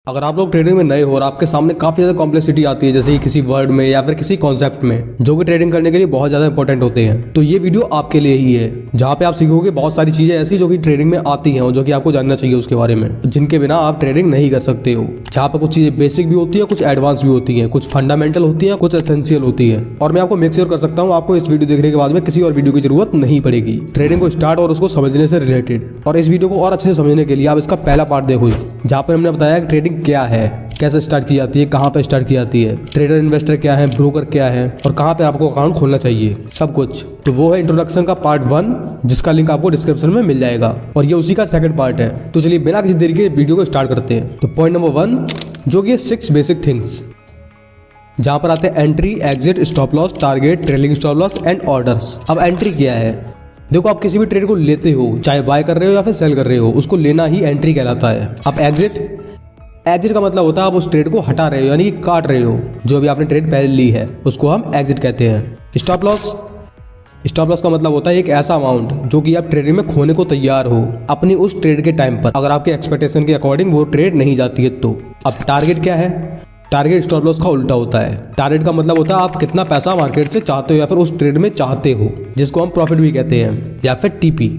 अगर आप लोग ट्रेडिंग में नए हो और आपके सामने काफ़ी ज़्यादा कॉम्प्लेक्सिटी आती है, जैसे किसी वर्ड में या फिर किसी कॉन्सेप्ट में, जो कि ट्रेडिंग करने के लिए बहुत ज़्यादा इंपॉर्टेंट होते हैं, तो ये वीडियो आपके लिए ही है, जहाँ पे आप सीखोगे बहुत सारी चीज़ें ऐसी जो कि ट्रेडिंग में आती हैं और जो कि आपको जानना चाहिए उसके बारे में, जिनके बिना आप ट्रेडिंग नहीं कर सकते हो। जहाँ पर कुछ चीज़ें बेसिक भी होती है, कुछ एडवांस भी होती है, कुछ फंडामेंटल होती है, कुछ एसेंशियल होती है। और मैं आपको मेक श्योर कर सकता हूँ आपको इस वीडियो देखने के बाद में किसी और वीडियो की जरूरत नहीं पड़ेगी ट्रेडिंग को स्टार्ट और उसको समझने से रिलेटेड। और इस वीडियो को और अच्छे से समझने के लिए आप इसका पहला पार्ट देखो, जहाँ पर हमने बताया कि ट्रेडिंग क्या है, कैसे स्टार्ट की जाती है, कहाँ पे स्टार्ट की जाती है, ट्रेडर इन्वेस्टर क्या है, ब्रोकर क्या है और कहाँ पे आपको अकाउंट खोलना चाहिए, सब कुछ। तो वो है इंट्रोडक्शन का पार्ट 1, जिसका लिंक आपको डिस्क्रिप्शन में मिल जाएगा, और ये उसी का सेकंड पार्ट है। तो चलिए बिना किसी देरी के वीडियो को स्टार्ट करते हैं। तो पॉइंट नंबर 1, जो कि 6 बेसिक थिंग्स, जहाँ पर आते हैं entry, exit, stop loss, target, trailing stop loss and orders. अब एंट्री क्या है? देखो, आप किसी भी ट्रेड को लेते हो, चाहे बाय कर रहे हो या फिर सेल कर रहे हो, उसको लेना ही एंट्री कहलाता है। अब एग्जिट का मतलब होता है आप उस ट्रेड को हटा रहे हो, यानी कि काट रहे हो। जो भी आपने ट्रेड पहले ली है उसको हम एग्जिट कहते हैं। स्टॉप लॉस का मतलब होता है एक ऐसा अमाउंट जो कि आप ट्रेडिंग में खोने को तैयार हो अपनी उस ट्रेड के टाइम पर, अगर आपके एक्सपेक्टेशन के अकॉर्डिंग वो ट्रेड नहीं जाती है तो। अब टारगेट क्या है? टारगेट स्टॉप लॉस का उल्टा होता है। टारगेट का मतलब होता है आप कितना पैसा मार्केट से चाहते हो या फिर उस ट्रेड में चाहते हो, जिसको हम प्रॉफिट भी कहते हैं या फिर टीपी।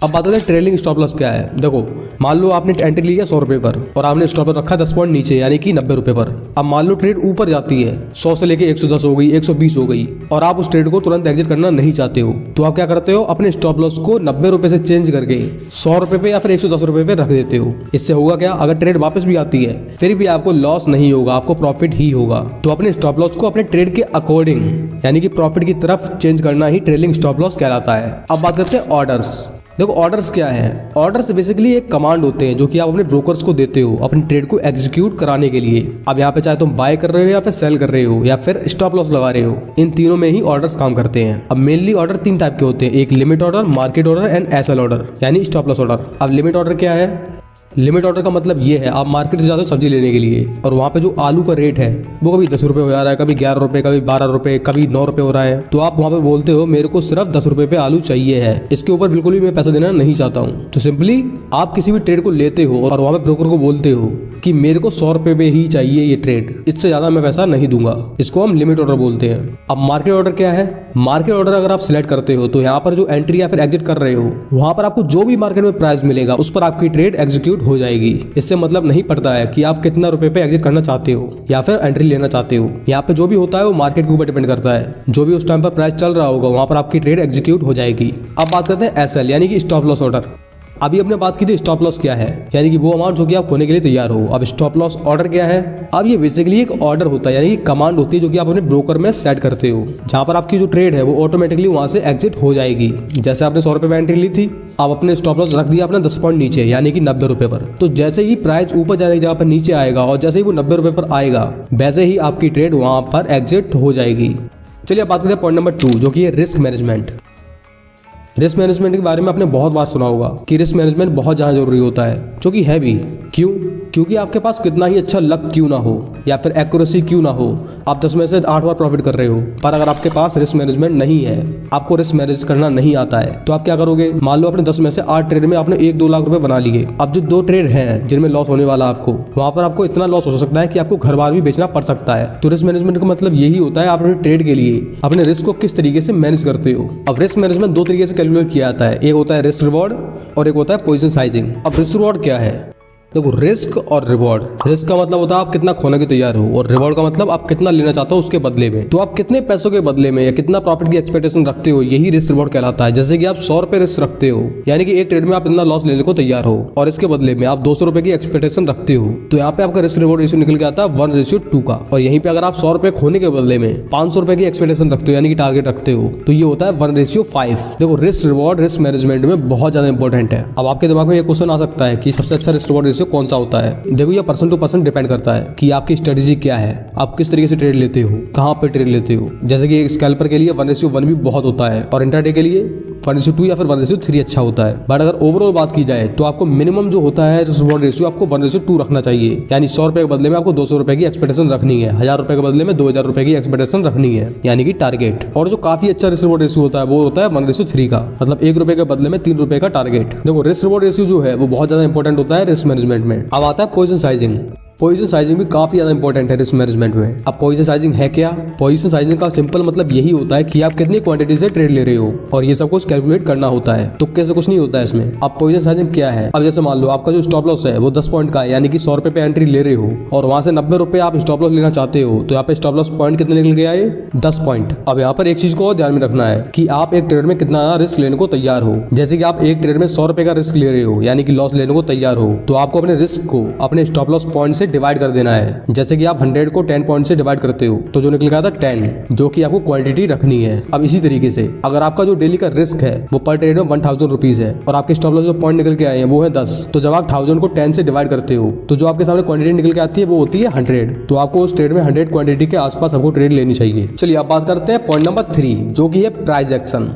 अब बात होता है ट्रेलिंग स्टॉप लॉस क्या है। देखो, मान लो आपने एंट्री लिया 100 रुपए पर और आपने स्टॉप लॉस रखा 10 पॉइंट नीचे, यानी कि 90 रुपए पर। अब मान लो ट्रेड ऊपर जाती है, 100 से लेके 110 हो गई, 120 हो गई, और आप उस ट्रेड को तुरंत एग्जिट करना नहीं चाहते हो, तो आप क्या करते हो? अपने स्टॉप लॉस को 90 रुपए से चेंज करके 100 रुपए पे या फिर 110 रुपए पे रख देते हो। इससे होगा क्या? अगर ट्रेड वापस भी आती है फिर भी आपको लॉस नहीं होगा, आपको प्रॉफिट ही होगा। तो अपने स्टॉप लॉस को अपने ट्रेड के अकॉर्डिंग, यानी कि प्रॉफिट की तरफ चेंज करना ही ट्रेलिंग स्टॉप लॉस कहलाता है। अब बात करते हैं ऑर्डर्स। देखो, ऑर्डर्स क्या है? ऑर्डर्स बेसिकली एक कमांड होते हैं जो कि आप अपने ब्रोकर्स को देते हो अपने ट्रेड को एग्जीक्यूट कराने के लिए। अब यहाँ पे चाहे तुम बाय कर रहे हो या फिर सेल कर रहे हो या फिर स्टॉप लॉस लगा रहे हो, इन तीनों में ही ऑर्डर्स काम करते हैं। अब मेनली ऑर्डर 3 टाइप के होते हैं, एक limit order, market order and SL order, यानी स्टॉप लॉस ऑर्डर। अब लिमिट ऑर्डर क्या है? लिमिट ऑर्डर का मतलब ये है आप मार्केट से ज़्यादा सब्जी लेने के लिए, और वहाँ पे जो आलू का रेट है वो कभी 10 रुपये हो जा रहा है, कभी 11 रुपये, कभी 12 रुपये, कभी 9 रुपये हो रहा है, तो आप वहाँ पे बोलते हो मेरे को सिर्फ 10 रुपये पे आलू चाहिए है, इसके ऊपर बिल्कुल भी मैं पैसा देना नहीं चाहता हूँ। तो सिंपली आप किसी भी ट्रेड को लेते हो और वहाँ पे ब्रोकर को बोलते हो कि मेरे को 100 रुपये पे ही चाहिए ये ट्रेड, इससे ज़्यादा मैं पैसा नहीं दूंगा। इसको हम लिमिट ऑर्डर बोलते हैं। अब मार्केट ऑर्डर क्या है? मार्केट ऑर्डर अगर आप सिलेक्ट करते हो तो यहाँ पर जो एंट्री या फिर एग्जिट कर रहे हो, वहाँ पर आपको जो भी मार्केट में प्राइस मिलेगा उस पर आपकी ट्रेड एग्जीक्यूट हो जाएगी। इससे मतलब नहीं पड़ता है कि आप कितना रुपए पे एग्जिट करना चाहते हो या फिर एंट्री लेना चाहते हो। यहाँ पे जो भी होता है वो मार्केट के ऊपर डिपेंड करता है, जो भी उस टाइम पर प्राइस चल रहा होगा वहाँ पर आपकी ट्रेड एग्जीक्यूट हो जाएगी। अब बात करते हैं एसएल, यानी कि स्टॉप लॉस ऑर्डर। अभी हमने बात की थी स्टॉप लॉस क्या है, यानी कि वो अमाउंट जो कि आप खोने के लिए तैयार हो। अब स्टॉप लॉस ऑर्डर क्या है? अब ये बेसिकली एक ऑर्डर होता है, यानी कि कमांड होती है जो कि आप अपने ब्रोकर में सेट करते हो, जहां पर आपकी जो ट्रेड है वो ऑटोमेटिकली वहां से एग्जिट हो जाएगी। जैसे आपने 100 रुपये में एंट्री ली थी, आप अपने स्टॉप लॉस रख दिया अपने 10 पॉइंट नीचे, यानी कि 90 रुपये पर। तो जैसे ही प्राइस ऊपर जाने की जगह पर नीचे आएगा और जैसे ही वो 90 रुपये पर आएगा, वैसे ही आपकी ट्रेड वहां पर एग्जिट हो जाएगी। चलिए बात करते हैं पॉइंट नंबर 2, जो कि है रिस्क मैनेजमेंट। रिस्क मैनेजमेंट के बारे में आपने बहुत बार सुना होगा कि रिस्क मैनेजमेंट बहुत ज़्यादा जरूरी होता है, जो कि है भी। क्यों? क्योंकि आपके पास कितना ही अच्छा लक क्यों ना हो या फिर एक्यूरेसी क्यों ना हो, आप 10 में से 8 बार प्रॉफिट कर रहे हो, पर अगर आपके पास रिस्क मैनेजमेंट नहीं है, आपको रिस्क मैनेज करना नहीं आता है, तो आप क्या करोगे? मान लो अपने 10 में से 8 ट्रेड में आपने 1-2 लाख रुपए बना लिए। अब जो 2 ट्रेड हैं जिनमें लॉस होने वाला आपको, वहां पर आपको इतना लॉस हो सकता है कि आपको घर बार भी बेचना पड़ सकता है। तो रिस्क मैनेजमेंट का मतलब यही होता है आप अपने ट्रेड के लिए अपने रिस्क को किस तरीके से मैनेज करते हो। अब रिस्क मैनेजमेंट 2 तरीके से कैलकुलेट किया जाता है, एक होता है रिस्क रिवॉर्ड और एक होता है पोजीशन साइजिंग। अब रिस्क रिवॉर्ड क्या है? देखो, रिस्क और रिवॉर्ड, रिस्क का मतलब होता है आप कितना खोने के तैयार हो, और रिवॉर्ड का मतलब आप कितना लेना चाहते हो उसके बदले में। तो आप कितने पैसों के बदले में या कितना प्रॉफिट की एक्सपेक्टेशन रखते हो, यही रिस्क रिवॉर्ड कहलाता है। जैसे कि आप 100 रुपए रिस्क रखते हो, यानी कि एक ट्रेड में आप इतना लॉस लेने को तैयार हो, और इसके बदले में आप 200 रुपए की एक्सपेक्टेशन रखते हो, तो यहाँ पे आपका रिस्क रिवॉर्ड रेशियो निकल के आता है 1:2 का। और यहीं पे अगर आप 100 रुपए खोने के बदले में 500 रुपए की एक्सपेक्टेशन रखते हो, यानी कि टारगेट रखते हो, तो ये होता है 1:5। देखो, रिस्क रिवॉर्ड रिस्क मैनेजमेंट में बहुत ज्यादा इंपॉर्टेंट है। अब आपके दिमाग में ये क्वेश्चन आ सकता है कि सबसे अच्छा रिस्क रिवॉर्ड रेशियो कौन सा होता है? देखो, ये पर्सन टू पर्सन डिपेंड करता है कि आपकी स्ट्रेटेजी क्या है, आप किस तरीके से ट्रेड लेते हो, कहां पे ट्रेड लेते हो। जैसे कि एक स्कैल्पर के लिए 1:1 भी बहुत होता है, और इंट्राडे के लिए 1:2 या फिर 1:3 अच्छा होता है। बट अगर ओवरऑल बात की जाए तो आपको मिनिमम जो होता है रिस्क रिवॉर्ड रेशियो आपको 1:2 रखना चाहिए, यानी 100 रुपए के बदले में आपको 200 रुपए की एक्सपेक्टेशन रखनी है, 1000 रुपए के बदले में 2000 रुपए की एक्सपेक्टेशन रखनी है, यानी कि टारगेट। और जो काफी अच्छा रिस्क रिवॉर्ड रेशियो होता है वो होता है 1:3 का, मतलब 1 रुपए के बदले में 3 रुपए का टारगेट। देखो, रिस्क रिवॉर्ड रेशियो जो है वो बहुत ज्यादा इंपॉर्टेंट होता है रिस्क मैनेजमेंट में। अब आता है पोजीशन साइजिंग। पोजीशन साइजिंग भी काफी ज्यादा इंपॉर्टेंट है रिस्क मैनेजमेंट में। अब पोजीशन साइजिंग है क्या? पोजीशन साइजिंग का सिंपल मतलब यही होता है कि आप कितनी क्वांटिटी से ट्रेड ले रहे हो और ये सब कुछ कैलकुलेट करना होता है। तो कैसे कुछ नहीं होता है इसमें। अब पोजीशन साइजिंग क्या है? अब जैसे मान लो आपका जो स्टॉप लॉस है वो 10 पॉइंट का है, यानी कि 100 रुपए पे एंट्री ले रहे हो और वहां से 90 रुपए आप स्टॉप लॉस लेना चाहते हो, तो यहाँ पे स्टॉप लॉस पॉइंट कितने निकल गया है? 10 पॉइंट। अब यहाँ पर एक चीज को और ध्यान में रखना है कि आप एक ट्रेड में कितना रिस्क लेने को तैयार हो। जैसे कि आप एक ट्रेड में 100 रुपए का रिस्क ले रहे हो, यानी कि लॉस लेने को तैयार हो, तो आपको अपने रिस्क को अपने स्टॉप लॉस पॉइंट से डिवाइड कर देना है। जैसे कि आप 100 को 10 पॉइंट से डिवाइड करते हो तो जो निकल आता है 10, जो कि आपको क्वांटिटी रखनी है। अब इसी तरीके से अगर आपका जो डेली का रिस्क है वो पर ट्रेड में 1000 रुपीज है और आपके स्टॉप लॉस जो पॉइंट निकल के आए हैं वो है 10, तो जब आप 1000 को 10 से डिवाइड करते हो तो जो आपके सामने क्वांटिटी निकल के आती है वो होती है 100। तो आपको उस ट्रेड में 100 क्वांटिटी के आसपास आपको ट्रेड लेनी चाहिए। चलिए अब बात करते हैं पॉइंट नंबर 3, जो कि है प्राइस एक्शन।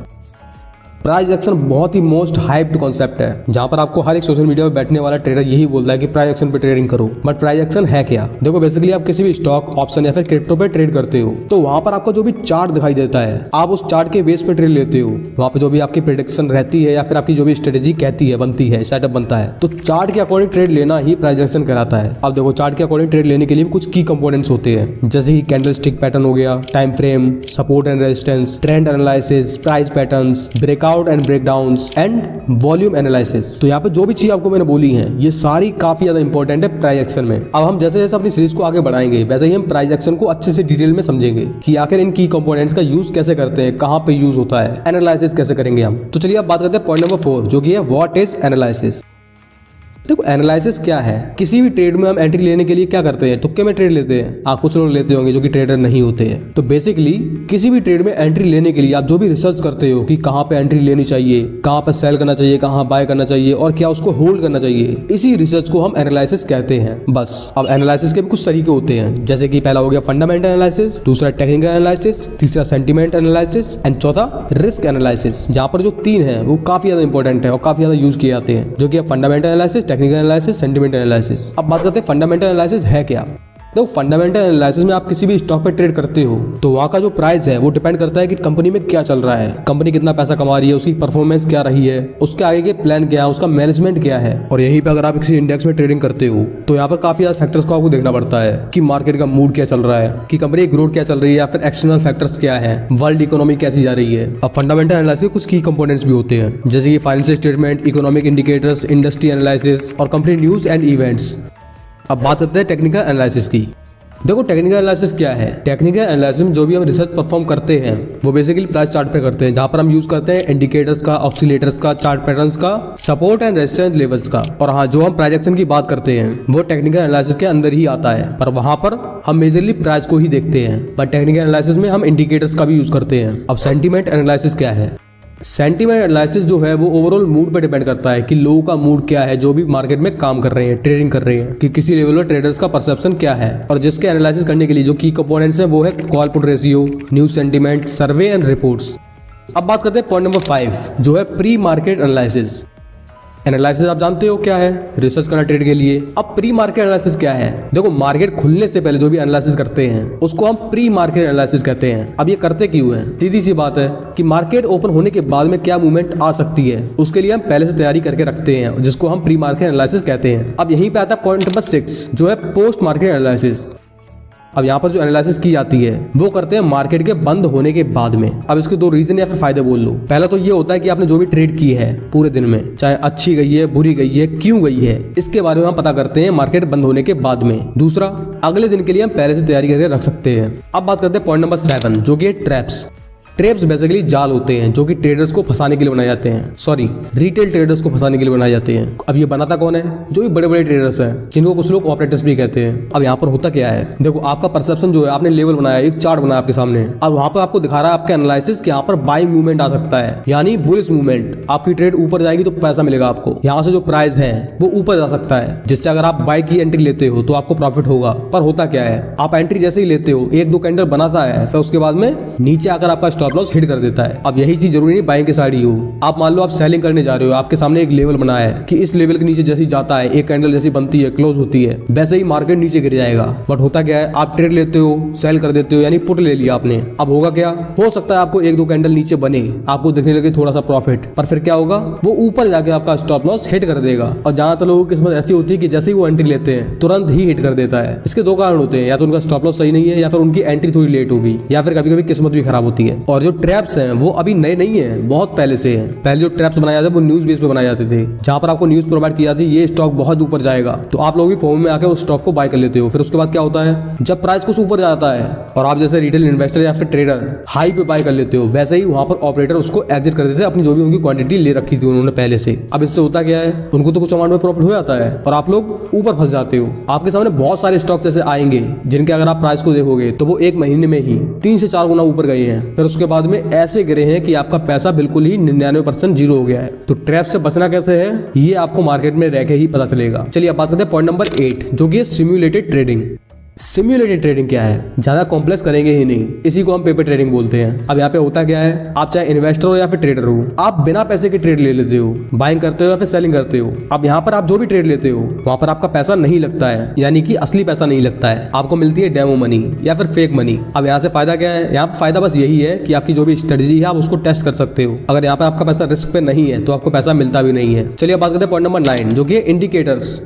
प्राइस एक्शन बहुत ही मोस्ट हाइप्ड कॉन्सेप्ट है, जहां पर आपको हर एक सोशल मीडिया पे बैठने वाला ट्रेडर यही बोलता है कि प्राइस एक्शन पे ट्रेडिंग करो। बट प्राइस एक्शन है क्या? देखो बेसिकली आप किसी भी स्टॉक, ऑप्शन या फिर क्रिप्टो पे ट्रेड करते हो तो वहां पर आपको जो भी चार्ट दिखाई देता है आप उस चार्ट के बेस पे ट्रेड लेते हो। वहां पे जो भी आपकी प्रेडिक्शन रहती है या फिर आपकी जो भी स्ट्रेटेजी कहती है, बनती है, सेटअप बनता है, तो चार्ट के अकॉर्डिंग ट्रेड लेना ही प्राइस एक्शन कहलाता है। अब देखो चार्ट के अकॉर्डिंग ट्रेड लेने के लिए कुछ की कंपोनेंट्स होते हैं, जैसे कि कैंडल स्टिक पैटर्न हो गया, time frame, support and resistance, trend analysis, price patterns, breakout and breakdown and volume analysis. तो यहाँ पे जो भी चीज आपको मैंने बोली है ये सारी काफी ज्यादा इंपॉर्टेंट है प्राइस एक्शन में। अब हम जैसे जैसे अपनी सीरीज को आगे बढ़ाएंगे वैसे ही हम प्राइस एक्शन को अच्छे से डिटेल में समझेंगे कि आखिर इन की कंपोनेंट्स का यूज कैसे करते हैं, कहां पे यूज होता है, एनालिसिस कैसे करेंगे हम। तो चलिए अब बात करते हैं पॉइंट नंबर 4, जो कि है व्हाट इज एनालिसिस। देखो एनालिसिस क्या है? किसी भी ट्रेड में हम एंट्री लेने के लिए क्या करते हैं? तुक्के में ट्रेड लेते हैं। कुछ लोग लेते होंगे जो कि ट्रेडर नहीं होते हैं। तो बेसिकली किसी भी ट्रेड में एंट्री लेने के लिए आप जो भी रिसर्च करते हो कि कहां पे एंट्री लेनी चाहिए, कहां पे सेल करना चाहिए, कहां बाय करना चाहिए और क्या उसको होल्ड करना चाहिए, इसी रिसर्च को हम एनालिसिस कहते हैं। बस अब एनालिसिस के भी कुछ तरीके होते हैं, जैसे कि पहला हो गया फंडामेंटल एनालिसिस, दूसरा टेक्निकल एनालिसिस, तीसरा सेंटीमेंट एनालिसिस एंड चौथा रिस्क एनालिसिस। जहां पर जो 3 है वो काफी ज्यादा इंपॉर्टेंट है और काफी ज्यादा यूज किए जाते हैं, जो कि fundamental analysis, technical analysis, sentimental analysis. अब बात करते हैं फंडामेंटल एनालिसिस है क्या। देखो फंडामेंटल एनालिसिस में आप किसी भी स्टॉक पे ट्रेड करते हो तो वहाँ का जो प्राइस है वो डिपेंड करता है कि कंपनी में क्या चल रहा है, कंपनी कितना पैसा कमा रही है, उसकी परफॉर्मेंस क्या रही है, उसके आगे के प्लान क्या है, उसका मैनेजमेंट क्या है। और यहीं पे अगर आप किसी इंडेक्स में ट्रेडिंग करते हो तो यहाँ पर काफी ज्यादा फैक्टर्स को आपको देखना पड़ता है कि मार्केट का मूड क्या चल रहा है, कि कंपनी की ग्रोथ क्या चल रही है या फिर एक्सटर्नल फैक्टर्स क्या है, वर्ल्ड इकोनॉमी कैसी जा रही है। अब फंडामेंटल एनालिसिस कुछ की कंपोनेंट्स भी होते हैं, जैसे कि financial statement, economic indicators, industry analysis और कंपनी न्यूज एंड इवेंट्स। अब बात करते हैं टेक्निकल एनालिसिस की। देखो टेक्निकल एनालिसिस क्या है। टेक्निकल एनालिसिस में जो भी हम रिसर्च परफॉर्म करते हैं वो बेसिकली प्राइस चार्ट पे करते हैं, जहां पर हम यूज करते हैं इंडिकेटर्स का, ऑक्सीलेटर्स का, चार्ट पैटर्न्स का, सपोर्ट एंड रेजिस्टेंस लेवल्स का। और हाँ, जो हम प्राइस एक्शन की बात करते हैं वो टेक्निकल एनालिसिस के अंदर ही आता है, पर वहां पर हम मेजरली प्राइस को ही देखते हैं। पर टेक्निकल एनालिसिस में हम इंडिकेटर्स का भी यूज करते हैं। अब सेंटीमेंट एनालिसिस क्या है। सेंटीमेंट एनालिसिस जो है वो ओवरऑल मूड पे डिपेंड करता है कि लोगों का मूड क्या है, जो भी मार्केट में काम कर रहे हैं, ट्रेडिंग कर रहे हैं, कि किसी लेवल पर ट्रेडर्स का परसेप्शन क्या है। और जिसके एनालिसिस करने के लिए जो की कंपोनेंट्स है वो है call put ratio, news sentiment, survey and reports. अब बात करते हैं पॉइंट नंबर 5, जो है प्री मार्केट एनालिसिस। एनालिसिस आप जानते हो क्या है, रिसर्च करना ट्रेड के लिए। अब प्री मार्केट एनालिसिस क्या है। देखो मार्केट खुलने से पहले जो भी एनालिसिस करते हैं उसको हम प्री मार्केट एनालिसिस कहते हैं। अब ये करते क्यों है? सीधी सी बात है कि मार्केट ओपन होने के बाद में क्या मूवमेंट आ सकती है उसके लिए हम पहले से तैयारी करके रखते हैं, जिसको हम प्री मार्केट एनालिसिस कहते हैं। अब यहीं पे आता है पॉइंट नंबर 6, जो है पोस्ट मार्केट एनालिसिस। अब यहाँ पर जो एनालिसिस की जाती है वो करते हैं मार्केट के बंद होने के बाद में। अब इसके 2 रीजन या फिर फायदे बोल लो। पहला तो ये होता है कि आपने जो भी ट्रेड की है पूरे दिन में, चाहे अच्छी गई है, बुरी गई है, क्यों गई है, इसके बारे में हम पता करते हैं मार्केट बंद होने के बाद में। दूसरा, अगले दिन के लिए हम पहले से तैयारी करके रख सकते हैं। अब बात करते हैं पॉइंट नंबर 7, जो कि ट्रैप्स। ट्रैप्स बेसिकली जाल होते हैं जो कि ट्रेडर्स को फंसाने के लिए बनाए जाते हैं, सॉरी रिटेल ट्रेडर्स को फंसाने के लिए बनाए जाते हैं। अब ये बनाता कौन है? जो भी बड़े बड़े ट्रेडर्स हैं, जिनको कुछ लोग ऑपरेटर्स भी कहते हैं। अब यहाँ पर होता क्या है, देखो आपका परसेप्शन जो है, आपने लेवल बनाया, एक चार्ट बनाया आपके सामने, अब वहां पर आपको दिखा रहा है आपका एनालिसिस कि यहाँ पर बाइंग मूवमेंट आ सकता है, यानी बुलिश मूवमेंट। आपकी ट्रेड ऊपर जाएगी तो पैसा मिलेगा आपको, यहाँ से जो प्राइस है वो ऊपर जा सकता है, जिससे अगर आप बाय की एंट्री लेते हो तो आपको प्रॉफिट होगा। पर होता क्या है, आप एंट्री जैसे ही लेते हो, 1-2 कैंडल बनाता है, फिर उसके बाद में नीचे आकर आपका स्टॉप लॉस हिट कर देता है। अब यही चीज जरूरी नहीं बाइंग के साइड ही हो। आप मान लो आप सेलिंग करने जा रहे हो, आपके सामने एक लेवल बना है कि इस लेवल के नीचे जैसे जाता है, एक कैंडल जैसी बनती है, क्लोज होती है, वैसे ही मार्केट नीचे गिर जाएगा। बट होता क्या है, आप ट्रेड लेते हो, सेल कर देते हो, यानी पुट ले लिया आपने। अब होगा क्या, हो सकता है आपको एक दो कैंडल नीचे बने, आपको दिखने लगे थोड़ा सा प्रॉफिट, पर फिर क्या होगा, वो ऊपर जाके आपका स्टॉप लॉस हिट कर देगा। और जहां तक लोगों की किस्मत ऐसी होती है कि जैसे ही वो एंट्री लेते हैं तुरंत ही हिट कर देता है। इसके दो कारण होते हैं, या तो उनका स्टॉप लॉस सही नहीं है, या फिर उनकी एंट्री थोड़ी लेट होगी, या फिर कभी कभी किस्मत भी खराब होती है। और जो ट्रैप्स हैं वो अभी नए नहीं है, बहुत पहले से है। पहले जो ट्रैप्स बनाए जाते वो न्यूज बेस पे बनाए जाते थे, जहां पर आपको न्यूज प्रोवाइड की जाती है ये स्टॉक बहुत ऊपर जाएगा, तो आप लोग भी फॉर्म में आके उस स्टॉक को बाय कर लेते हो। फिर उसके बाद क्या होता है, जब प्राइस कुछ ऊपर जाता है और आप जैसे रिटेल इन्वेस्टर या फिर ट्रेडर हाई पे बाय कर लेते हो, वैसे ही वहां पर ऑपरेटर उसको एग्जिट कर देते हैं, अपनी जो भी उनकी क्वांटिटी ले रखी थी उन्होंने पहले से। अब इससे होता क्या है, उनको तो कुछ अमाउंट में प्रॉफिट हो जाता है और आप लोग ऊपर फंस जाते हो। आपके सामने बहुत सारे स्टॉक जैसे आएंगे जिनके अगर आप प्राइस को देखोगे तो वो एक महीने में ही 3 से 4 गुना ऊपर गए हैं, फिर उसके बाद में ऐसे गिरे हैं कि आपका पैसा बिल्कुल ही 99% जीरो हो गया है। तो ट्रैप से बचना कैसे है, ये आपको मार्केट में रह के ही पता चलेगा। चलिए अब बात करते हैं पॉइंट नंबर 8, जो कि सिम्युलेटेड ट्रेडिंग। सिम्युलेटेड ट्रेडिंग क्या है, ज्यादा कॉम्प्लेक्स करेंगे ही नहीं, इसी को हम पेपर ट्रेडिंग बोलते हैं। अब यहाँ पे होता क्या है, आप चाहे इन्वेस्टर हो या फिर ट्रेडर हो, आप बिना पैसे के ट्रेड ले लेते हो, बाइंग करते हो या फिर सेलिंग करते हो। अब यहाँ पर आप जो भी ट्रेड लेते हो वहां पर आपका पैसा नहीं लगता है, यानी कि असली पैसा नहीं लगता है, आपको मिलती है डेमो मनी या फिर फेक मनी। अब यहाँ से फायदा क्या है, यहाँ पर फायदा बस यही है कि आपकी जो भी स्ट्रेटजी है आप उसको टेस्ट कर सकते हो। अगर यहाँ पर आपका पैसा रिस्क पे नहीं है तो आपको पैसा मिलता भी नहीं है। चलिए बात करते हैं पॉइंट नंबर 9, जो कि indicators.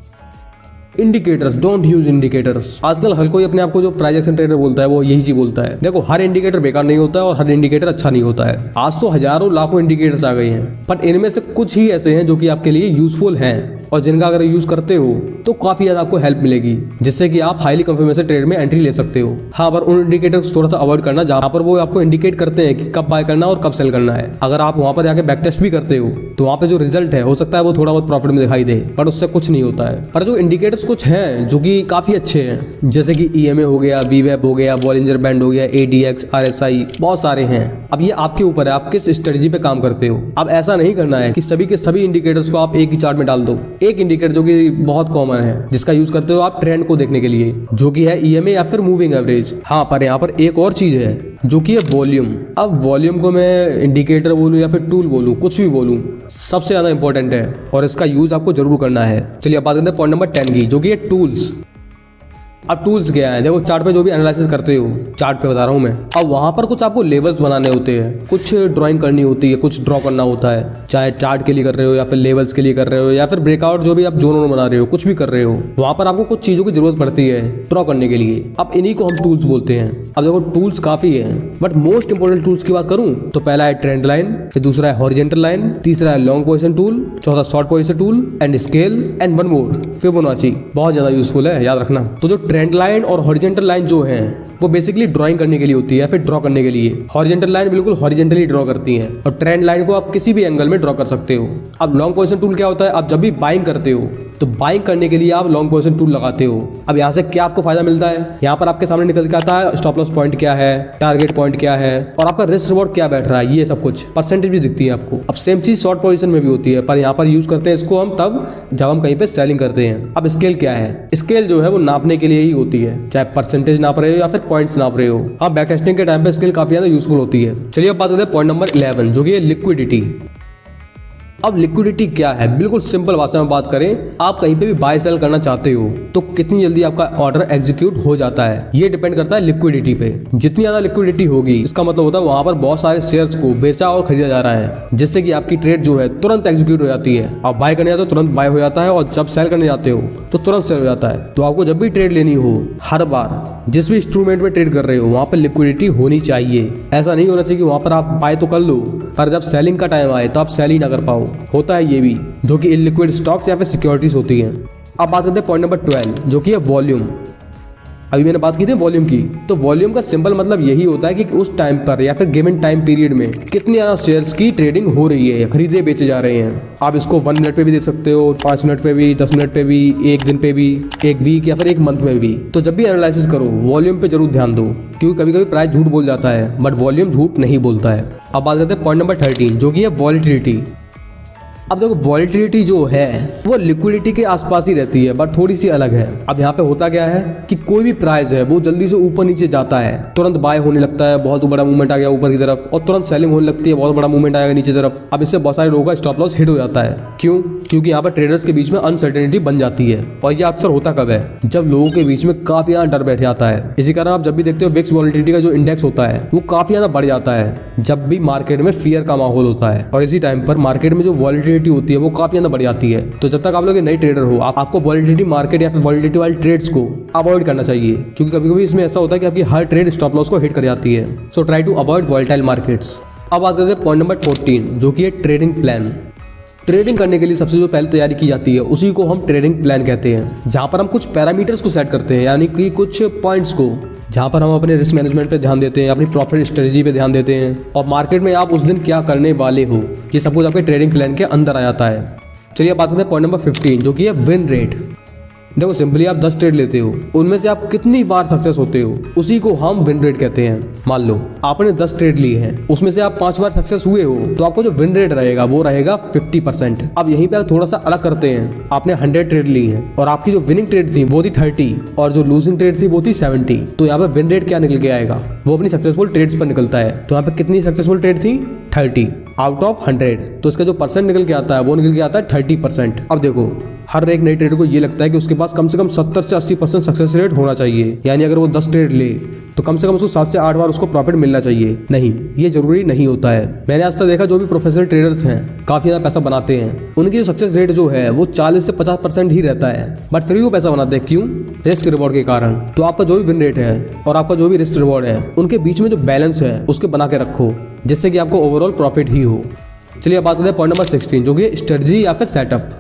Indicators, don't use indicators. आजकल हर कोई अपने आप को जो प्राइस एक्शन ट्रेडर बोलता है वो यही चीज बोलता है। देखो, हर इंडिकेटर बेकार नहीं होता है और हर इंडिकेटर अच्छा नहीं होता है। आज तो हजारों लाखों इंडिकेटर्स आ गए हैं, बट इनमें से कुछ ही ऐसे हैं जो कि आपके लिए यूजफुल हैं और जिनका अगर यूज करते हो तो काफी ज्यादा आपको हेल्प मिलेगी, जिससे कि आप हाईली कंफर्मेशन ट्रेड में एंट्री ले सकते हो। हाँ, पर उन इंडिकेटर्स थोड़ा सा अवॉइड करना जहां पर वो आपको इंडिकेट करते हैं कि कब बाय करना और कब सेल करना है। अगर आप वहां पर जाके बैक टेस्ट भी करते हो तो वहां पे जो रिजल्ट है हो सकता है वो थोड़ा बहुत प्रॉफिट में दिखाई दे, पर उससे कुछ नहीं होता है। पर जो इंडिकेटर्स कुछ हैं जो कि काफी अच्छे हैं, जैसे कि EMA हो गया, VWAP हो गया, बॉलिंजर बैंड हो गया, ADX, RSI, बहुत सारे हैं। अब ये आपके ऊपर है, आप किस स्ट्रेटजी पे काम करते हो। अब ऐसा नहीं करना है कि सभी के सभी इंडिकेटर्स को आप एक ही चार्ट में डाल दो। एक इंडिकेटर जो कि बहुत कॉमन है जिसका यूज करते हो आप ट्रेंड को देखने के लिए, जो कि है EMA या फिर मूविंग एवरेज। हाँ, पर यहाँ पर एक और चीज है जो कि है वॉल्यूम। अब वॉल्यूम को मैं इंडिकेटर बोलूं या फिर टूल बोलूं, कुछ भी बोलूं, सबसे ज्यादा इंपॉर्टेंट है और इसका यूज आपको जरूर करना है। चलिए अब बात करते हैं पॉइंट नंबर 10 की, जो कि है टूल्स। अब टूल्स क्या है, देखो चार्ट पे जो भी एनालिसिस करते हो, चार्ट पे बता रहा हूँ मैं, अब वहां पर कुछ आपको लेवल्स बनाने होते हैं, कुछ ड्राइंग करनी होती है, कुछ ड्रॉ करना होता है, चाहे चार्ट के लिए कर रहे हो या फिर लेवल्स के लिए कर रहे हो या फिर ब्रेकआउट जो भी आप जोन बना रहे हो, कुछ भी कर रहे हो, वहां पर आपको कुछ चीजों की जरूरत पड़ती है ड्रॉ करने के लिए। अब इन्हीं को हम टूल्स बोलते हैं। अब देखो टूल्स काफी है, बट मोस्ट इंपोर्टेंट टूल्स की बात करूं तो पहला है ट्रेंड लाइन, दूसरा है हॉरिजॉन्टल लाइन, तीसरा है लॉन्ग पोजीशन टूल, चौथा short position tool and scale and one more Fibonacci. बहुत ज्यादा यूजफुल है, याद रखना। तो जो ट्रेंड लाइन और हॉरिजॉन्टल लाइन जो है वो बेसिकली ड्राइंग करने के लिए होती है, फिर ड्रॉ करने के लिए। हॉरिजॉन्टल लाइन बिल्कुल हॉरिजॉन्टली ड्रॉ करती है और ट्रेंड लाइन को आप किसी भी एंगल में ड्रॉ कर सकते हो। अब लॉन्ग पोजीशन टूल क्या होता है, आप जब भी बाइंग करते हो तो बाइंग करने के लिए आप लॉन्ग पोजीशन टूल लगाते हो। अब यहाँ से क्या आपको फायदा मिलता है, यहाँ पर आपके सामने निकल के आता है स्टॉप लॉस पॉइंट क्या है, टारगेट पॉइंट क्या है और आपका रिस्क रिवॉर्ड क्या बैठ रहा है, ये सब कुछ परसेंटेज भी दिखती है आपको। अब सेम चीज शॉर्ट पोजीशन में भी होती है, पर यहाँ पर यूज करते हैं इसको हम तब जब हम कहीं पे सेलिंग करते हैं। अब स्केल क्या है, स्केल जो है वो नापने के लिए ही होती है, चाहे परसेंटेज नाप रहे हो या फिर पॉइंट्स नाप रहे हो। अब बैक टेस्टिंग के टाइम पे स्केल काफी ज्यादा यूजफुल होती है। चलिए अब बात करते हैं पॉइंट नंबर 11, जो कि है लिक्विडिटी। अब लिक्विडिटी क्या है, बिल्कुल सिंपल भाषा में बात करें, आप कहीं पे भी बाय सेल करना चाहते हो तो कितनी जल्दी आपका ऑर्डर एग्जीक्यूट हो जाता है, ये डिपेंड करता है लिक्विडिटी पे। जितनी ज्यादा लिक्विडिटी होगी इसका मतलब होता है वहां पर बहुत सारे शेयर्स को बेचा और खरीदा जा रहा है, जिससे कि आपकी ट्रेड जो है तुरंत एग्जीक्यूट हो जाती है। आप बाय करने जाते हो तुरंत बाय हो जाता है और जब सेल करने जाते हो तो तुरंत सेल हो जाता है। तो आपको जब भी ट्रेड लेनी हो, हर बार जिस भी इंस्ट्रूमेंट में ट्रेड कर रहे हो वहां पर लिक्विडिटी होनी चाहिए। ऐसा नहीं होना चाहिए कि वहां पर आप बाय तो कर लो पर जब सेलिंग का टाइम आए तो आप सेल ही ना कर पाओ। होता है ये भी, जो कि इलिक्विड स्टॉक्स या फिर सिक्योरिटीज होती हैं। अब बात करते हैं पॉइंट नंबर 12, जो कि है वॉल्यूम। अभी मैंने बात की थी वॉल्यूम की, तो वॉल्यूम का सिंपल मतलब यही होता है कि उस टाइम पर या फिर गिवन टाइम पीरियड में कितनी ज्यादा शेयर्स की ट्रेडिंग हो रही है, खरीदे बेचे जा रहे हैं। आप इसको 1 मिनट पे भी देख सकते हो, 5 मिनट पे भी, 10 मिनट पे भी, एक दिन पे भी, एक वीक या फिर एक मंथ में भी। तो जब भी एनालिसिस करो वॉल्यूम पे जरूर ध्यान दो, क्योंकि कभी कभी प्राइस झूठ बोल जाता है बट वॉल्यूम झूठ नहीं बोलता है। अब बात करते हैं पॉइंट नंबर 13, जो कि है वॉलिटिलिटी। अब देखो वॉलेटिलिटी जो है वो लिक्विडिटी के आसपास ही रहती है, बट थोड़ी सी अलग है। अब यहाँ पे होता क्या है कि कोई भी प्राइस है वो जल्दी से ऊपर नीचे जाता है, तुरंत बाय होने लगता है, बहुत बड़ा मूवमेंट आ गया ऊपर की तरफ, और तुरंत सेलिंग होने लगती है, बहुत बड़ा मूवमेंट आएगा नीचे तरफ। अब इससे बहुत सारे लोगों का स्टॉप लॉस हिट हो जाता है। क्यों? क्योंकि यहाँ पर ट्रेडर्स के बीच में अनसर्टेनिटी बन जाती है। और ये अक्सर होता कब है? जब लोगों के बीच में काफी ज्यादा डर बैठ जाता है। इसी कारण आप जब भी देखते हो विक्स वॉलेटिलिटी का जो इंडेक्स होता है वो काफी ज्यादा बढ़ जाता है जब भी मार्केट में फियर का माहौल होता है, और इसी टाइम पर मार्केट में जो वॉलेटिलिटी होती है वो काफी ज्यादा बढ़ जाती है। तो जब तक आप लोग नए ट्रेडर हो, आपको वॉलेटिलिटी मार्केट या फिर वॉलेटिलिटी वाले ट्रेड्स को अवॉइड करना चाहिए, क्योंकि कभी कभी इसमें ऐसा होता है कि आपकी हर ट्रेड स्टॉप लॉस को हिट कर जाती है। So try to avoid volatile markets. अब बात करते हैं पॉइंट नंबर 14, जो कि है ट्रेडिंग प्लान। ट्रेडिंग करने के लिए सबसे जो पहले तैयारी की जाती है उसी को हम ट्रेडिंग प्लान कहते हैं, जहां पर हम कुछ पैरामीटर्स को सेट करते हैं, यानी कि कुछ पॉइंट्स को, जहां पर हम अपने रिस्क मैनेजमेंट पे ध्यान देते हैं, अपनी प्रॉफिट स्ट्रेटजी पे ध्यान देते हैं, और मार्केट में आप उस दिन क्या करने वाले हो ये सब कुछ आपके ट्रेडिंग प्लान के अंदर आ जाता है। चलिए बात करते हैं पॉइंट नंबर 15, जो कि है विन रेट। देखो सिंपली आप 10 ट्रेड लेते हो, उनमें से आप कितनी बार सक्सेस होते हो उसी को हम विन रेट कहते हैं। मान लो आपने 10 ट्रेड लिए हैं, उसमें से आप 5 बार सक्सेस हुए हो, तो आपको जो विन रेट रहेगा वो रहेगा 50%। अब यहीं पे थोड़ा सा अलग करते हैं। आपने 100 ट्रेड ली है और आपकी जो विनिंग ट्रेड थी वो थी 30 और जो लूजिंग ट्रेड थी वो थी 70, तो यहाँ पे विन रेट क्या निकल के आएगा? वो अपनी सक्सेसफुल ट्रेड्स पर निकलता है। तो यहाँ पे कितनी सक्सेसफुल ट्रेड थी? 30 आउट ऑफ 100, तो इसका जो परसेंट निकल के आता है वो निकल के आता है 30%। अब देखो हर एक नई ट्रेडर को ये लगता है कि उसके पास कम से कम 70 से 80% सक्सेस रेट होना चाहिए, यानी अगर वो 10 ट्रेड ले तो कम से कम उसको 7 से 8 बार उसको प्रॉफिट मिलना चाहिए। नहीं, ये जरूरी नहीं होता है। मैंने आज तक देखा जो भी प्रोफेशनल ट्रेडर्स हैं काफी ज्यादा पैसा बनाते हैं, उनकी जो सक्सेस रेट जो है वो 40 से 50% ही रहता है, बट फिर भी वो पैसा बनाते हैं। क्यों? रिस्क रिवॉर्ड के कारण। तो आपका जो भी विन रेट है और आपका जो भी रिस्क रिवॉर्ड है उनके बीच में जो बैलेंस है उसके बना के रखो, जिससे कि आपको ओवरऑल प्रॉफिट ही हो। चलिए बात करते हैं पॉइंट नंबर 16, जो कि स्ट्रेटजी या फिर सेटअप।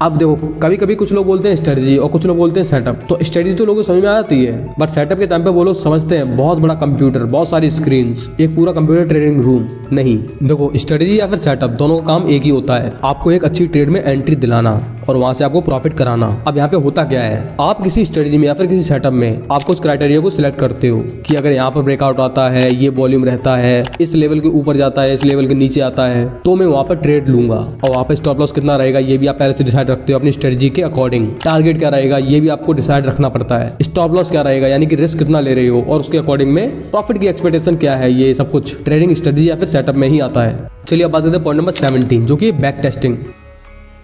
अब देखो कभी कभी कुछ लोग बोलते हैं स्ट्रेटजी और कुछ लोग बोलते हैं सेटअप। तो स्ट्रेटजी तो लोगों को समझ में आ जाती है, बट सेटअप के टाइम पे वो लोग समझते हैं बहुत बड़ा कंप्यूटर, बहुत सारी स्क्रीन्स, एक पूरा कंप्यूटर ट्रेडिंग रूम। नहीं, देखो स्ट्रेटजी या फिर सेटअप दोनों का काम एक ही होता है, आपको एक अच्छी ट्रेड में एंट्री दिलाना और वहां से आपको प्रॉफिट कराना। अब यहाँ पे होता क्या है, आप किसी स्ट्रेटजी में या फिर किसी सेटअप में आप कुछ क्राइटेरिया को सिलेक्ट करते हो कि अगर यहाँ पर ब्रेकआउट आता है, ये वॉल्यूम रहता है, इस लेवल के ऊपर जाता है, इस लेवल के नीचे आता है, तो मैं वहां पर ट्रेड लूंगा। और वहां पर स्टॉप लॉस कितना रहेगा ये भी आप पहले से डिसाइड रखते हो अपनी स्ट्रेटजी के अकॉर्डिंग। टारगेट क्या रहेगा ये भी आपको डिसाइड रखना पड़ता है। स्टॉप लॉस क्या रहेगा, यानी कि रिस्क कितना ले रहे हो, और उसके अकॉर्डिंग में प्रॉफिट की एक्सपेक्टेशन क्या है, ये सब कुछ ट्रेडिंग स्ट्रेटजी या फिर सेटअप में ही आता है। चलिए अब बात करते हैं पॉइंट नंबर 17, जो कि बैक टेस्टिंग।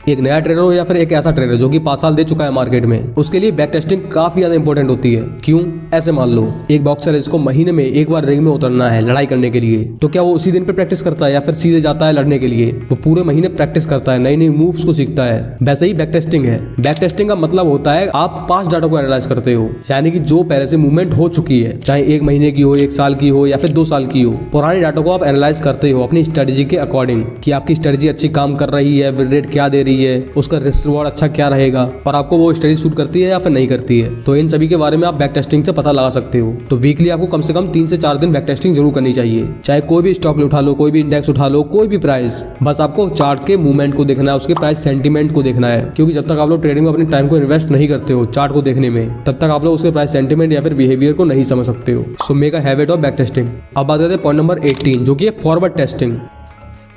एक नया ट्रेडर हो या फिर एक ऐसा ट्रेडर जो कि 5 साल दे चुका है मार्केट में, उसके लिए बैक टेस्टिंग काफी ज्यादा इंपॉर्टेंट होती है। क्यों? ऐसे मान लो एक बॉक्सर है जिसको महीने में एक बार रिंग में उतरना है लड़ाई करने के लिए, तो क्या वो उसी दिन पे प्रैक्टिस करता है या फिर सीधे जाता है लड़ने के लिए? वो पूरे महीने प्रैक्टिस करता है, नई नई मूव्स को सीखता है। वैसे ही बैक टेस्टिंग है। बैक टेस्टिंग का मतलब होता है आप पास्ट डाटा को एनालाइज करते हो, यानी कि जो पहले से मूवमेंट हो चुकी है, चाहे 1 महीने की हो, 1 साल की हो या फिर 2 साल की हो, पुराने डाटा को आप एनालाइज करते हो अपनी स्ट्रेटजी के अकॉर्डिंग कि आपकी स्ट्रेटजी अच्छी काम कर रही है, विन रेट क्या दे रही है, उसका रिवॉर्ड अच्छा क्या रहेगा, और आपको वो स्ट्रेटजी सूट करती है या फिर नहीं करती है। तो इन सभी के बारे में आप बैक टेस्टिंग से पता लगा सकते हो। तो वीकली आपको कम से कम 3 से 4 दिन बैक टेस्टिंग जरूर करनी चाहिए। चाहे कोई भी स्टॉक उठा लो, कोई भी इंडेक्स उठा लो, कोई भी प्राइस, बस आपको चार्ट के मूवमेंट को देखना है, उसके प्राइस सेंटीमेंट को देखना है। क्योंकि जब तक आप लोग ट्रेडिंग में अपने टाइम को इन्वेस्ट नहीं करते हो चार्ट को देखने में, तब तक आप लोग उसके प्राइस सेंटीमेंट या फिर बिहेवियर को नहीं समझ सकते हो। So make a habit of back testing. अब बात करते हैं पॉइंट नंबर 18, जो कि है फॉरवर्ड टेस्टिंग।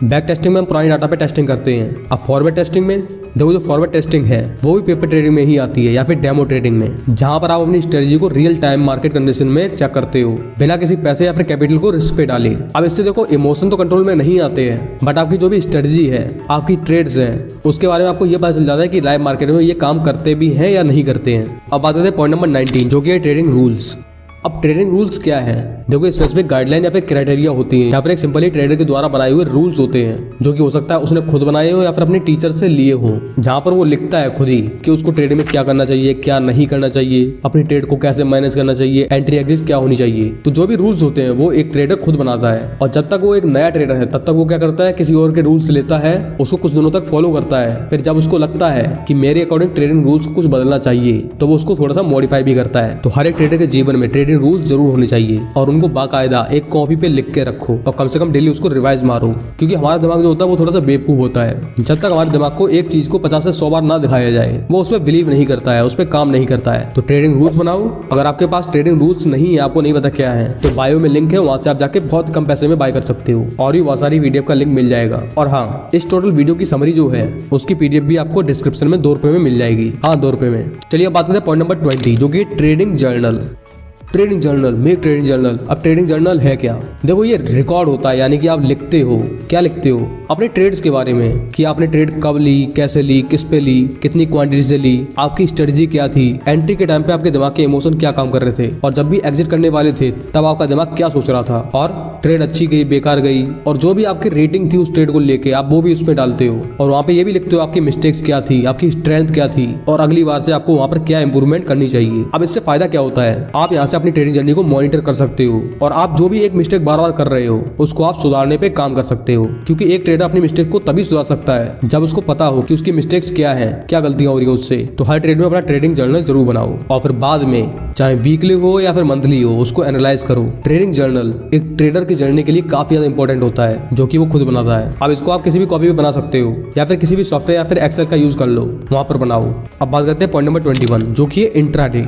बैक टेस्टिंग में हम पुरानी डाटा पे टेस्टिंग करते हैं। अब फॉरवर्ड टेस्टिंग में देखो, जो फॉरवर्ड टेस्टिंग है वो भी पेपर ट्रेडिंग में ही आती है या फिर डेमो ट्रेडिंग में, जहां पर आप अपनी स्ट्रेटजी को रियल टाइम मार्केट कंडीशन में चेक करते हो बिना किसी पैसे या फिर कैपिटल को रिस्क पे डाले। अब इससे देखो इमोशन तो कंट्रोल में नहीं आते हैं, बट आपकी जो भी स्ट्रेटजी है, आपकी ट्रेड्स हैं, उसके बारे में आपको ये पता चल जाता है कि लाइव मार्केट में ये काम करते भी हैं या नहीं करते हैं। अब बात करते हैं पॉइंट नंबर 19, जो कि है ट्रेडिंग रूल्स। अब ट्रेडिंग रूल्स क्या है? देखो स्पेसिफिक गाइडलाइन या फिर क्राइटेरिया होती है, यहाँ पर एक सिंपली ट्रेडर के द्वारा बनाए हुए रूल्स होते हैं, जो कि हो सकता है उसने खुद बनाए हो या फिर अपने टीचर से लिए हो, जहाँ पर वो लिखता है खुद ही कि उसको ट्रेडिंग में क्या करना चाहिए, क्या नहीं करना चाहिए, अपनी ट्रेड को कैसे मैनेज करना चाहिए, एंट्री एग्जिट क्या होनी चाहिए। तो जो भी रूल्स होते हैं वो एक ट्रेडर खुद बनाता है, और जब तक वो एक नया ट्रेडर है तब तक वो क्या करता है, किसी और के रूल्स लेता है, उसको कुछ दिनों तक फॉलो करता है, फिर जब उसको लगता है कि मेरे अकॉर्डिंग ट्रेडिंग रूल्स को कुछ बदलना चाहिए तो वो उसको थोड़ा सा मॉडिफाई भी करता है। तो हर एक ट्रेडर के जीवन में ट्रेडिंग ट्रेडिंग रूल्स जरूर होने चाहिए और उनको बाकायदा एक कॉपी पे लिख के रखो और कम से कम डेली उसको रिवाइज मारो, क्योंकि हमारा दिमाग जो होता है वो थोड़ा सा बेवकूफ होता है। जब तक हमारे दिमाग को एक चीज को 50 से 100 बार ना दिखाया जाए वो उस पर बिलीव नहीं करता है, उस पर काम नहीं करता है। तो ट्रेडिंग रूल्स बनाओ। अगर आपके पास ट्रेडिंग रूल्स नहीं है, आपको नहीं पता क्या है, तो बायो में लिंक है, वहां से आप जाके बहुत कम पैसे में बाय कर सकते हो और भी बहुत सारी पीडीएफ का लिंक मिल जाएगा। और हाँ, इस टोटल वीडियो की समरी जो है उसकी पीडीएफ भी आपको डिस्क्रिप्शन में 2 रुपए में मिल जाएगी। हाँ, 2 रुपए में। चलिए अब बात करते हैं पॉइंट नंबर 20, जो कि trading journal. Trading journal, make trading journal. अब ट्रेडिंग जर्नल है क्या? देखो, ये रिकॉर्ड होता है, यानी कि आप लिखते हो। क्या लिखते हो? अपने ट्रेड्स के बारे में, कि आपने ट्रेड कब ली, कैसे ली, किस पे ली, कितनी क्वांटिटी से ली, आपकी स्ट्रेटजी क्या थी, एंट्री के टाइम पे आपके दिमाग के इमोशन क्या काम कर रहे थे, और जब भी एग्जिट करने वाले थे तब आपका दिमाग क्या सोच रहा था, और ट्रेड अच्छी गई, बेकार गई, और जो भी आपकी रेटिंग थी उस ट्रेड को लेके आप वो भी उसमें डालते हो। और वहाँ पे ये भी लिखते हो आपकी मिस्टेक्स क्या थी, आपकी स्ट्रेंथ क्या थी, और अगली बार से आपको वहाँ पर क्या इंप्रूवमेंट करनी चाहिए। अब इससे फायदा क्या होता है? आप यहाँ से अपनी ट्रेडिंग जर्नी को मॉनिटर कर सकते हो और आप जो भी एक मिस्टेक बार बार कर रहे हो उसको आप सुधारने पे काम कर सकते हो, क्योंकि एक ट्रेडर अपनी मिस्टेक को तभी सुधार सकता है जब उसको पता हो कि उसकी मिस्टेक्स क्या है, क्या गलतियां हो रही है उससे। तो हर ट्रेड में अपना ट्रेडिंग जर्नल जरूर बनाओ और फिर बाद में चाहे वीकली हो या फिर मंथली हो उसको एनालाइज करो। ट्रेडिंग जर्नल एक ट्रेडर की जर्नी के लिए काफी ज्यादा इंपॉर्टेंट होता है, जो कि वो खुद बनाता है। अब इसको आप किसी भी कॉपी पे बना सकते हो या फिर किसी भी सॉफ्टवेयर या फिर एक्सेल का यूज कर लो, वहां पर बनाओ। अब बात करते हैं पॉइंट नंबर 21, जो कि इंट्राडे।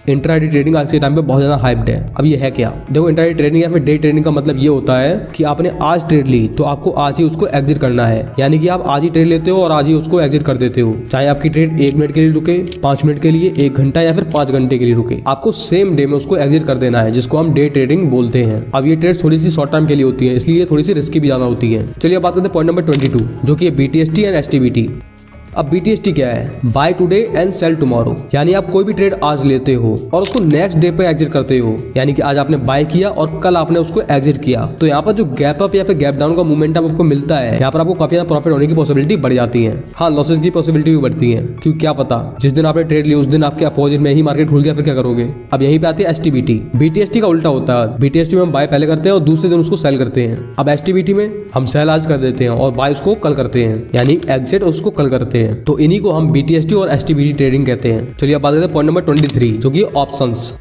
इंट्राडे ट्रेडिंग आज के टाइम पे बहुत ज्यादा हाइप्ड है। अब ये है क्या? देखो, इंट्राडे ट्रेडिंग या फिर डे ट्रेडिंग का मतलब ये होता है कि आपने आज ट्रेड ली तो आपको आज ही उसको एग्जिट करना है, यानी कि आप आज ही ट्रेड लेते हो और आज ही उसको एग्जिट कर देते हो। चाहे आपकी ट्रेड 1 मिनट के लिए रुके, 5 मिनट के लिए, 1 घंटा या फिर 5 घंटे के लिए रुके, आपको सेम डे में उसको एग्जिट कर देना है, जिसको हम डे ट्रेडिंग बोलते हैं। अब ये ट्रेड थोड़ी सी शॉर्ट टर्म के लिए होती है, इसलिए थोड़ी सी रिस्की भी ज्यादा होती है। चलिए बात करते हैं पॉइंट नंबर 22, जो कि BTST एंड STBT। अब BTST क्या है? Buy today and sell tomorrow, यानी आप कोई भी ट्रेड आज लेते हो और उसको नेक्स्ट डे पे एग्जिट करते हो, यानी कि आज आपने बाय किया और कल आपने उसको एग्जिट किया। तो यहाँ पर जो गैप अप या फिर गैप डाउन का मोमेंटम आपको मिलता है, यहाँ पर आपको काफी ज्यादा प्रॉफिट होने की पॉसिबिलिटी बढ़ जाती है। हाँ, लॉसेस की पॉसिबिलिटी भी बढ़ती है, क्योंकि क्या पता जिस दिन आपने ट्रेड ली उस दिन आपके अपोजिट में ही मार्केट खुल गया, फिर क्या करोगे? अब यहीं पे आती है STBT। BTST का उल्टा होता है। BTST में हम बाय पहले करते हैं और दूसरे दिन उसको सेल करते हैं। अब STBT में हम सेल आज कर देते हैं और बाय उसको कल करते हैं, यानी एग्जिट उसको कल करते हैं। तो इन्हीं को हम BTST और STBT ट्रेडिंग कहते हैं। चलिए अब बात करते हैं पॉइंट नंबर 23, जो कि ऑप्शंस।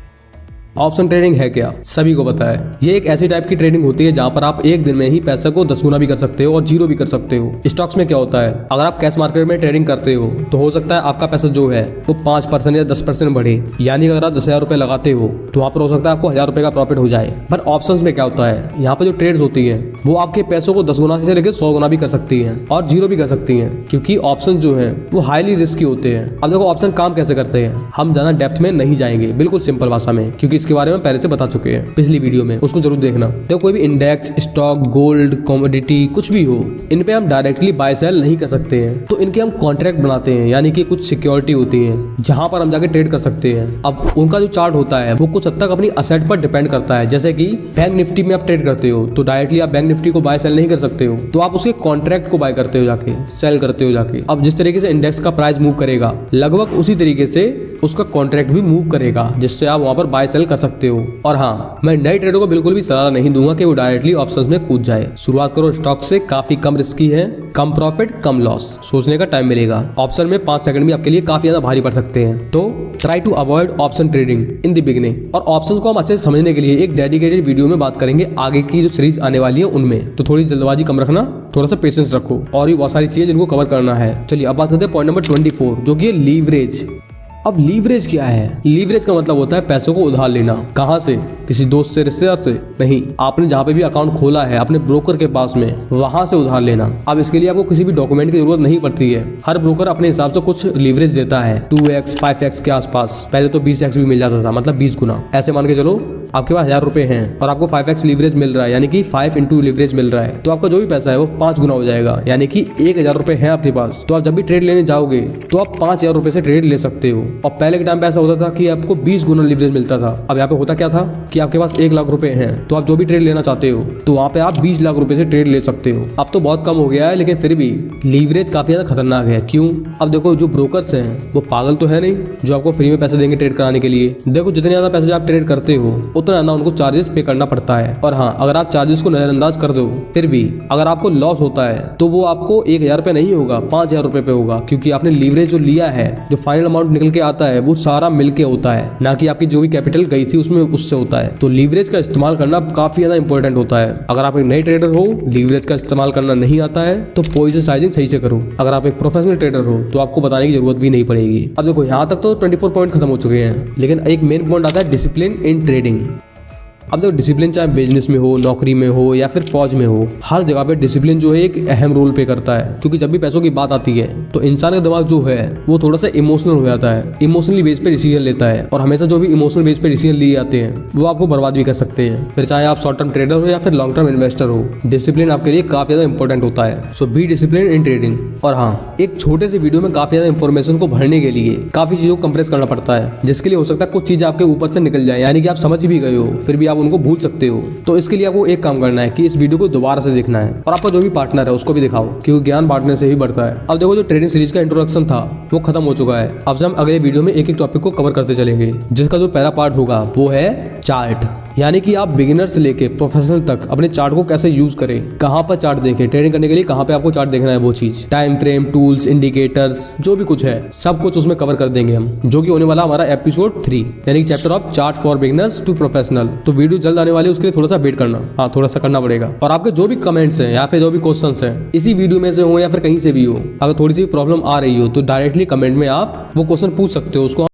ऑप्शन ट्रेडिंग है क्या? सभी को पता है। ये एक ऐसी टाइप की ट्रेडिंग होती है जहां पर आप एक दिन में ही पैसे को 10 गुना भी कर सकते हो और 0 भी कर सकते हो। स्टॉक्स में क्या होता है, अगर आप कैश मार्केट में ट्रेडिंग करते हो तो हो सकता है आपका पैसा जो है वो 5% या 10% बढ़े, यानी अगर आप 10,000 रुपए लगाते हो तो वहां पर हो सकता है आपको 1,000 रुपए का प्रॉफिट हो जाए। पर ऑप्शंस में क्या होता है, यहाँ पर जो ट्रेड्स होती है वो आपके पैसों को 10 गुना से लेकर 100 गुना भी कर सकती है और 0 भी कर सकती है, क्योंकि ऑप्शन जो है वो हाईली रिस्की होते हैं। अब देखो ऑप्शन काम कैसे करते हैं, हम ज्यादा डेप्थ में नहीं जाएंगे, बिल्कुल सिंपल भाषा में, क्योंकि इसके बारे में पहले से बता चुके हैं पिछली वीडियो में, उसको जरूर देखना। तो कोई भी इंडेक्स, स्टॉक, गोल्ड, कमोडिटी कुछ भी हो, इन पे हम डायरेक्टली बाय सेल नहीं कर सकते हैं। तो इनके हम कॉन्ट्रैक्ट बनाते हैं, यानी कि कुछ सिक्योरिटी होती है जहां पर हम जाके ट्रेड कर सकते हैं। अब उनका जो चार्ट होता है वो कुछ हद तक अपनी असेट पर डिपेंड करता है। जैसे कि बैंक निफ्टी में आप ट्रेड करते हो तो डायरेक्टली आप बैंक निफ्टी को बाय सेल नहीं कर सकते हो, तो आप उसके कॉन्ट्रैक्ट को बाय करते हो जाके, सेल करते हो जाके। अब जिस तरीके से इंडेक्स का प्राइस मूव करेगा लगभग उसी तरीके से उसका कॉन्ट्रैक्ट भी मूव करेगा, जिससे आप वहां पर बाय सेल कर सकते हो। और हाँ, मैं नए ट्रेडर को बिल्कुल भी सलाह नहीं दूंगा कि वो डायरेक्टली ऑप्शंस में कूद जाए। शुरुआत करो स्टॉक से, काफी कम रिस्की है, कम प्रॉफिट कम लॉस, सोचने का टाइम मिलेगा। ऑप्शन में 5 सेकंड भी आपके लिए काफी ज्यादा भारी पड़ सकते हैं, तो try to avoid option trading in the beginning. और ऑप्शंस को हम अच्छे से समझने के लिए एक डेडिकेटेड वीडियो में बात करेंगे आगे की जो सीरीज आने वाली है उनमें। तो थोड़ी जल्दबाजी कम रखना, थोड़ा सा पेशेंस रखो, और भी बहुत सारी चीजें जिनको कवर करना है। चलिए अब बात करते हैं पॉइंट नंबर 24, जो कि लीवरेज। अब लीवरेज क्या है? लीवरेज का मतलब होता है पैसों को उधार लेना। कहाँ से? किसी दोस्त से, रिश्तेदार से नहीं, आपने जहाँ पे भी अकाउंट खोला है अपने ब्रोकर के पास में, वहां से उधार लेना। अब इसके लिए आपको किसी भी डॉक्यूमेंट की जरूरत नहीं पड़ती है। हर ब्रोकर अपने हिसाब से कुछ लीवरेज देता है, 2x 5x के आसपास। पहले तो 20x भी मिल जाता था, मतलब 20 गुना। ऐसे मान के चलो आपके पास 1,000 रुपए हैं और आपको 5x लीवरेज मिल रहा है, यानी कि 5 इंटू लीवरेज मिल रहा है, तो आपका जो भी पैसा है वो 5 गुना हो जाएगा, यानी कि 1,000 रुपए है आपके पास। तो आप जब भी ट्रेड लेने जाओगे तो आप 5,000 रुपए से ट्रेड ले सकते हो। और पहले के टाइम पे ऐसा होता था कि आपको 20 गुना लीवरेज मिलता था। अब यहाँ पे होता क्या था कि आपके पास 1 लाख रुपए हैं, तो आप जो भी ट्रेड लेना चाहते हो तो वहाँ पे आप 20 लाख रुपए से ट्रेड ले सकते हो। अब तो बहुत कम हो गया है, लेकिन फिर भी लीवरेज काफी ज्यादा खतरनाक है। क्यों? अब देखो, जो ब्रोकर्स हैं वो पागल तो है नहीं जो आपको फ्री में पैसे देंगे ट्रेड कराने के लिए। देखो, जितने ज्यादा पैसे आप ट्रेड करते हो उतना ज्यादा उनको चार्जेस पे करना पड़ता है। और हाँ, अगर आप चार्जेस को नजरअंदाज कर दो फिर भी अगर आपको लॉस होता है तो वो आपको 1000 रुपये नहीं होगा, 5000 रुपये पे होगा, क्योंकि आपने लीवरेज जो लिया है, जो फाइनल अमाउंट निकल के आता है वो सारा मिलके होता है, ना कि आपकी जो भी कैपिटल गई थी उसमें उससे होता है। तो लीवरेज का इस्तेमाल करना काफी ज्यादा इंपॉर्टेंट होता है। अगर आप एक नए ट्रेडर हो, लीवरेज का इस्तेमाल करना नहीं आता है तो पोजीशन साइजिंग सही से करो। अगर आप एक प्रोफेशनल ट्रेडर हो तो आपको बताने की जरूरत भी नहीं पड़ेगी। अब देखो यहाँ तक तो 24 पॉइंट खत्म हो चुके हैं, लेकिन एक मेन पॉइंट आता है डिसिप्लिन इन ट्रेडिंग। अब देखो डिसिप्लिन चाहे बिजनेस में हो, नौकरी में हो या फिर फौज में हो, हर जगह पे डिसिप्लिन जो है एक अहम रोल प्ले करता है। क्योंकि जब भी पैसों की बात आती है तो इंसान का दिमाग जो है वो थोड़ा सा इमोशनल हो जाता है, इमोशनली बेस पे डिसीजन लेता है, और हमेशा जो भी इमोशनल बेस पे डिसीजन लिए जाते हैं वो आपको बर्बाद भी कर सकते हैं। फिर चाहे आप शॉर्ट टर्म ट्रेडर हो या फिर लॉन्ग टर्म इन्वेस्टर हो, डिसिप्लिन आपके लिए काफी ज्यादा इंपॉर्टेंट होता है। सो बी डिसिप्लिन इन ट्रेडिंग। और हाँ, एक छोटे से वीडियो में काफी ज्यादा इंफॉर्मेशन को भरने के लिए काफी चीजों को कंप्रेस करना पड़ता है, जिसके लिए हो सकता है कुछ चीजें आपके ऊपर से निकल जाए, यानी कि आप समझ भी गए हो फिर भी आप उनको भूल सकते हो। तो इसके लिए आपको एक काम करना है कि इस वीडियो को दोबारा से देखना है और आपका जो भी पार्टनर है उसको भी दिखाओ, क्योंकि ज्ञान बांटने से ही बढ़ता है। अब देखो जो ट्रेडिंग सीरीज का इंट्रोडक्शन था वो खत्म हो चुका है। अब हम अगले वीडियो में एक एक टॉपिक को कवर करते चलेंगे, जिसका जो पहला पार्ट होगा वो है चार्ट, यानी कि आप बिगिनर से लेके प्रोफेशनल तक अपने चार्ट को कैसे यूज करें, कहां पर चार्ट देखें, ट्रेडिंग करने के लिए कहां पे आपको चार्ट देखना है, वो चीज, टाइम फ्रेम, टूल्स, इंडिकेटर्स, जो भी कुछ है सब कुछ उसमें कवर कर देंगे हम, जो कि होने वाला हमारा एपिसोड 3, यानी chapter of chart for beginners to professional. तो वीडियो जल्द आने वाली है, उसके लिए थोड़ा सा वेट करना, हाँ थोड़ा सा करना पड़ेगा। और आपके जो भी कमेंट्स हैं या फिर जो भी क्वेश्चन हैं इसी वीडियो में से हो या फिर कहीं से भी हो, अगर थोड़ी सी प्रॉब्लम आ रही हो तो डायरेक्टली कमेंट में आप वो क्वेश्चन पूछ सकते हो, उसको